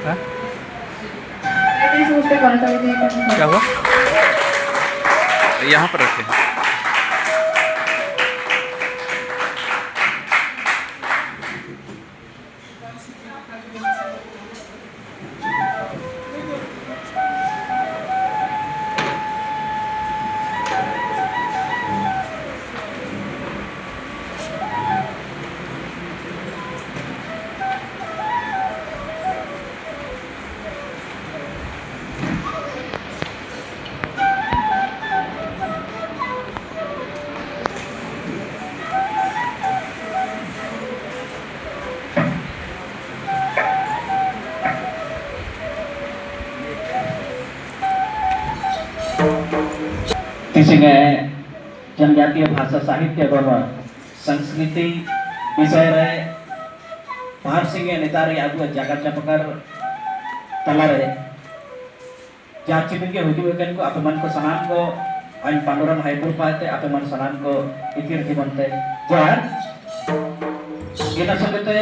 हाँ? क्या क्या हुआ? यहाँ पर रखे हैं। तिसिंगे जनजातीय भाषा साहित्य एवं संस्कृति विषय रे भार सिंगे नेतारे आगु जगत जपकर तलारे जाचिबिन के हुजु वेकन को अपमान को सनाम को आइन पांडुरम हाइपुर पाते अपमान सनाम को इतिर जीवनते जोहार ina sabete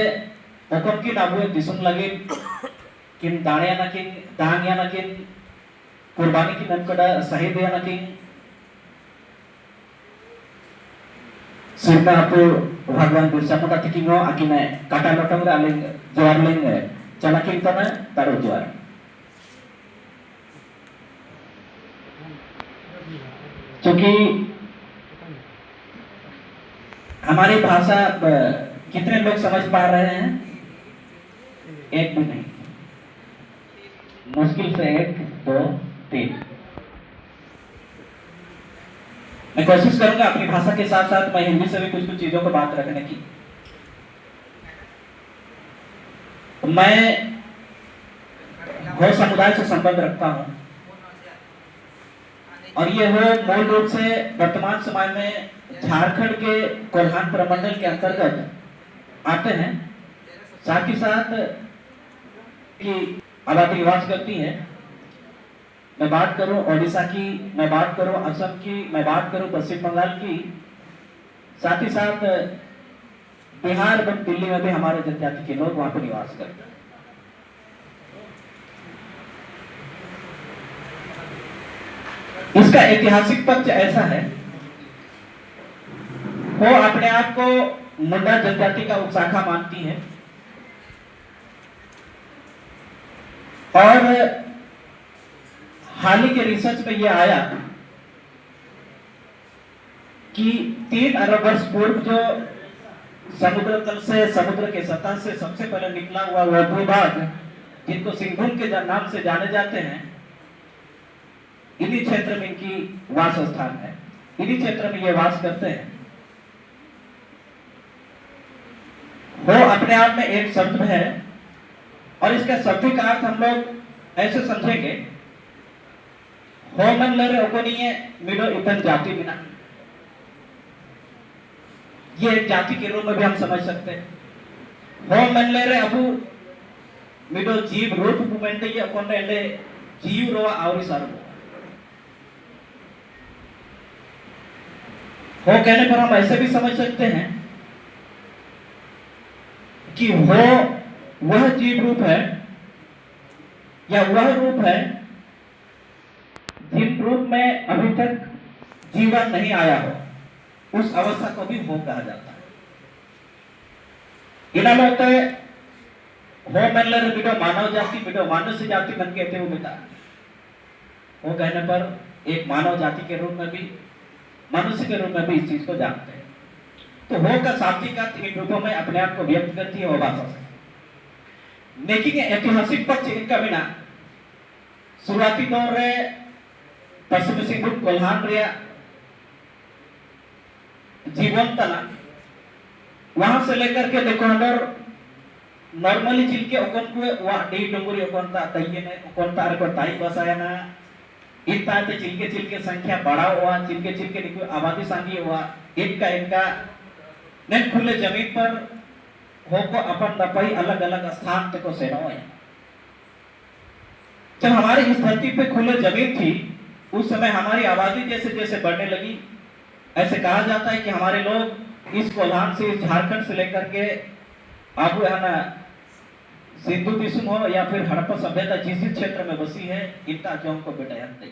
okon kin abu disum lagi kin दाने ना किन दांग या ना किन कुर्बानी की ननकड़ा शहीद या ना किन सिर्फ आपको भगवान बिरसा मुंडा तिकिंगो आकिने काटा लटंग रे आलिंग जोर लिंग चला किन तना तारो जोर क्योंकि हमारी भाषा कितने लोग समझ पा रहे हैं? एक भी नहीं, मुश्किल से 1 2 3। मैं कोशिश करूंगा अपनी भाषा के साथ साथ मैं हिंदी से भी कुछ कुछ चीजों को बात रखने की। मैं हो समुदाय से संबंध रखता हूं और ये हो मूल रूप से वर्तमान समय में झारखंड के कोल्हान प्रमंडल के अंतर्गत आते हैं। साथ ही साथ की आबादी निवास करती है। मैं बात करूं ओडिशा की, मैं बात करूं असम की, मैं बात करूं पश्चिम बंगाल की, साथ ही साथ बिहार एवं दिल्ली में भी हमारे जनजाति के लोग वहां पर निवास करते हैं। इसका ऐतिहासिक पक्ष ऐसा है, वो अपने आप को मुंडा जनजाति का उपशाखा मानती है और हाल ही के रिसर्च में यह आया कि 3 अरब वर्ष पूर्व जो समुद्र तल से, समुद्र के सतह से सबसे पहले निकला हुआ वह भूभाग जिनको सिंहभूम के नाम से जाने जाते हैं, इन्हीं क्षेत्र में इनकी वास स्थान है, इन्हीं क्षेत्र में ये वास करते हैं। वो अपने आप में एक शब्द है और इसका शाब्दिक अर्थ हम लोग ऐसे समझेंगे, हो मन लरे ओकोनिये मिडो इतन जाति बिना, ये एक जाति के रूप में भी हम समझ सकते हैं। हो मन लरे अबू मिडो जीव रूप पुमेंटे ये ओकोन एंडे जीव रोवा आवरी सारो हो कहने पर हम ऐसे भी समझ सकते हैं कि वो वह जीव रूप है या वह रूप है जिन रूप में अभी तक जीवन नहीं आया हो, उस अवस्था को भी वो कहा जाता है। इना लोग हो मनलर बिडो मानव जाति, बिडो मनुष्य जाति बन कहते हो बेटा, वो कहने पर एक मानव जाति के रूप में भी, मनुष्य के रूप में भी इस चीज को जानते हैं। तो हो का शाब्दिक अर्थ इन रूपों में अपने आप को व्यक्त करती है वो भाषा से। लेकिन ऐतिहासिक पक्ष इनका बिना शुरुआती दौर रे पश्चिम सिंहभूम कोल्हान रे जीवन तना वहां से लेकर के देखो अगर नॉर्मली चिल के ओकन को वा डी डोंगरी ओकन ता तइये ने ओकन तार को ताई बसाया ना इतना ते चिल के संख्या बढ़ा हुआ, चिल के निको आबादी सांगी हुआ, इनका ने खुले जमीन पर हो को अपन नपाई अलग अलग स्थान तक को सेना है। जब हमारी इस धरती पे खुले जमीन थी, उस समय हमारी आबादी जैसे जैसे बढ़ने लगी, ऐसे कहा जाता है कि हमारे लोग इस कोल्हान से, इस झारखंड से लेकर के आबू है ना सिंधु दिसुम हो या फिर हड़प्पा सभ्यता जिस जिस क्षेत्र में बसी है, इनका क्यों को बेटा याद नहीं।